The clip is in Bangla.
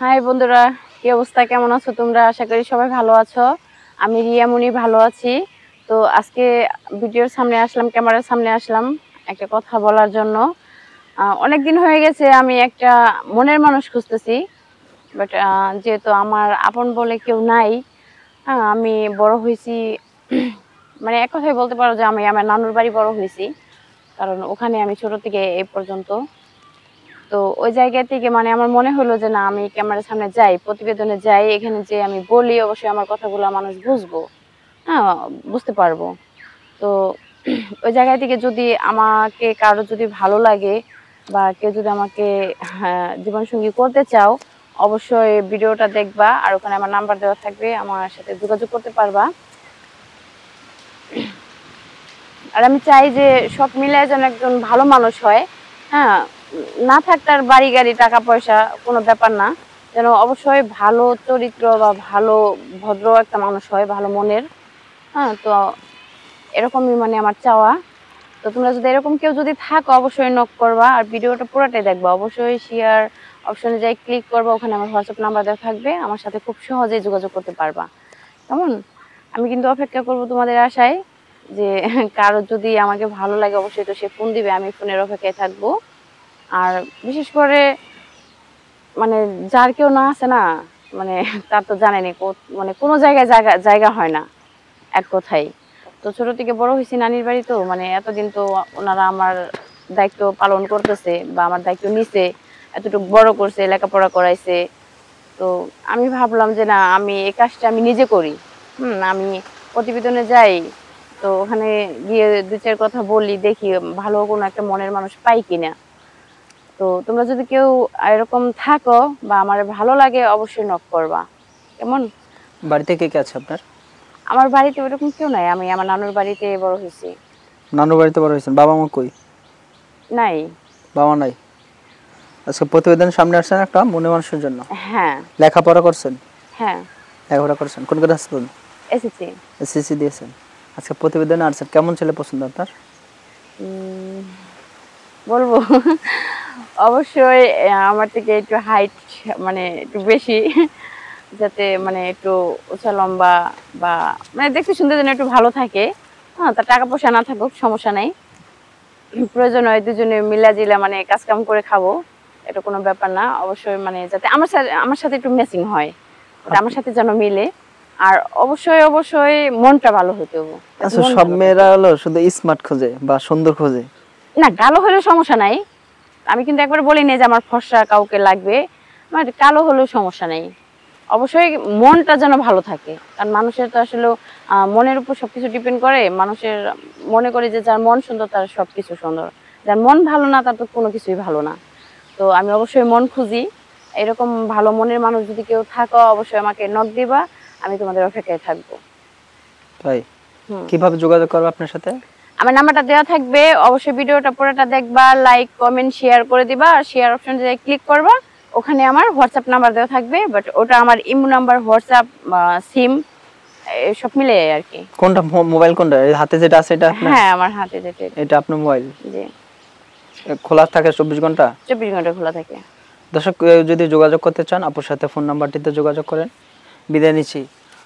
হাই বন্ধুরা, কি অবস্থা, কেমন আছো তোমরা? আশা করি সবাই ভালো আছো। আমি রিয়ামণি ভালো আছি। তো আজকে ভিডিওর সামনে আসলাম, ক্যামেরার সামনে আসলাম একটা কথা বলার জন্য। অনেক দিন হয়ে গেছে আমি একটা মনের মানুষ খুঁজতেছি, বাট যেহেতু আমার আপন বলে কেউ নাই। আমি বড় হয়েছি মানে এক কথায় বলতে পারো যে আমি আমার নানুর বাড়ি বড় হয়েছি, কারণ ওখানে আমি ছোট থেকে এই পর্যন্ত। তো ওই জায়গা থেকে মানে আমার মনে হলো যে না, আমি ক্যামেরার সামনে যাই, প্রতিবেদনে যাই, এখানে যে আমি বলি অবশ্যই আমার কথাগুলো মানুষ বুঝবো, হ্যাঁ, বুঝতে পারবো। তো ওই জায়গা থেকে যদি আমাকে কারো যদি ভালো লাগে বা কেউ যদি আমাকে জীবনসঙ্গী করতে চাও, অবশ্যই ভিডিওটা দেখবা, আর ওখানে আমার নাম্বার দেওয়া থাকবে, আমার সাথে যোগাযোগ করতে পারবা। আর আমি চাই যে সব মিলে যেন একজন ভালো মানুষ হয়। হ্যাঁ, না থাক তার বাড়ি গাড়ি টাকা পয়সা, কোনো ব্যাপার না, যেন অবশ্যই ভালো চরিত্র বা ভালো ভদ্র একটা মানুষ হয়, ভালো মনের। হ্যাঁ, তো এরকমই মানে আমার চাওয়া। তো তোমরা যদি এরকম কেউ যদি থাকো অবশ্যই নক করবা, আর ভিডিওটা পুরোটাই দেখবা, অবশ্যই শেয়ার অপশনে যাই ক্লিক করবা, ওখানে আমার হোয়াটসঅ্যাপ নাম্বার দেওয়া থাকবে, আমার সাথে খুব সহজেই যোগাযোগ করতে পারবা। কেমন? আমি কিন্তু অপেক্ষা করব তোমাদের আশায় যে কারো যদি আমাকে ভালো লাগে অবশ্যই তো সে ফোন দিবে, আমি ফোনের অপেক্ষায় থাকবো। আর বিশেষ করে মানে যার কেউ না আছে না, মানে তার তো জানেনি মানে কোনো জায়গায় জায়গা জায়গা হয় না, এক কথাই। তো ছোট থেকে বড় হয়েছি নানির বাড়ি, তো মানে এতদিন তো ওনারা আমার দায়িত্ব পালন করতেছে বা আমার দায়িত্ব নিছে, এতটুকু বড় করছে, লেখাপড়া করাইছে। তো আমি ভাবলাম যে না, আমি এই কাজটা আমি নিজে করি। আমি প্রতিবেদনে যাই, তো ওখানে গিয়ে দু চার কথা বলি, দেখি ভালো কোনো একটা মনের মানুষ পাই কিনা। তো তোমরা যদি কেউ এরকম থাকো বা আমার ভালো লাগে অবশ্যই নক করবা। কেমন? বাড়িতে কে কে আছে আপনার? আমার বাড়িতে ওরকম কেউ নাই, আমি আমার নানুর বাড়িতে বড় হয়েছি। নানুর বাড়িতে বড় হয়েছেন? বাবা মা কই? নাই। বাবা নাই। আজকে প্রতিবেদনের সামনে আসছেন একটা মনে মানুষের জন্য? হ্যাঁ। লেখাপড়া করছেন? হ্যাঁ। লেখাপড়া করছেন কোন ক্লাস পর্যন্ত? এসেছি। এসএসসি দিয়েছেন। আজকে প্রতিবেদনে আসছেন, কেমন ছেলে পছন্দ আপনার? বলবো অবশ্যই আমার থেকে একটু হাইট মানে একটু বেশি, যাতে মানে একটু উঁচা লম্বা বা মানে দেখতে সুন্দর যেন একটু ভালো থাকে। হ্যাঁ, তার টাকা পয়সা না থাকুক সমস্যা নেই, প্রয়োজন হয় দুজনে মিলাজিলা মানে কাজ কাম করে খাবো, এটা কোনো ব্যাপার না। অবশ্যই মানে যাতে আমার সাথে একটু ম্যাচিং হয়, আমার সাথে যেন মিলে। আর অবশ্যই অবশ্যই মনটা ভালো হতে হবে। আচ্ছা, সব মেয়েরা হলো শুধু স্মার্ট খোঁজে বা সুন্দর খোঁজে? না, কালো হলে সমস্যা নাই, আমি কিন্তু একবার বলি নাই যে আমার ফর্সা কাউকে লাগবে, আমার কালো হলেও সমস্যা নেই। অবশ্যই মনটা যেন ভালো থাকে, কারণ মানুষের তো আসলে মনের উপর সবকিছু ডিপেন্ড করে। মানুষের মনে করে যে যার মন সুন্দর তার সবকিছু সুন্দর, যার মন ভালো না তার তো কোনো কিছুই ভালো না। তো আমি অবশ্যই মন খুঁজি, এরকম ভালো মনের মানুষ যদি কেউ থাকো অবশ্যই আমাকে নক দিবা, আমি তোমাদের অপেক্ষায় থাকবো। তাই? কিভাবে যোগাযোগ করব আপনার সাথে? আমার নাম্বারটা দেওয়া থাকবে, অবশ্যই ভিডিওটা পুরোটা দেখবা, লাইক কমেন্ট শেয়ার করে দিবা, আর শেয়ার অপশনে যাই ক্লিক করবা, ওখানে আমার হোয়াটসঅ্যাপ নাম্বার দেওয়া থাকবে, বাট ওটা আমার ইমো নাম্বার, হোয়াটসঅ্যাপ, সিম সব মিলে আর কি। কোনটা মোবাইল, কোনটা হাতে যেটা আছে এটা আপনার? হ্যাঁ, আমার হাতে যেটা, এটা আপনার মোবাইল? জি। খোলা থাকে 24 ঘন্টা? 24 ঘন্টা খোলা থাকে। দর্শক যদি যোগাযোগ করতে চান আপুর সাথে ফোন নাম্বারটিতে যোগাযোগ করেন। বিদায় নিচ্ছি।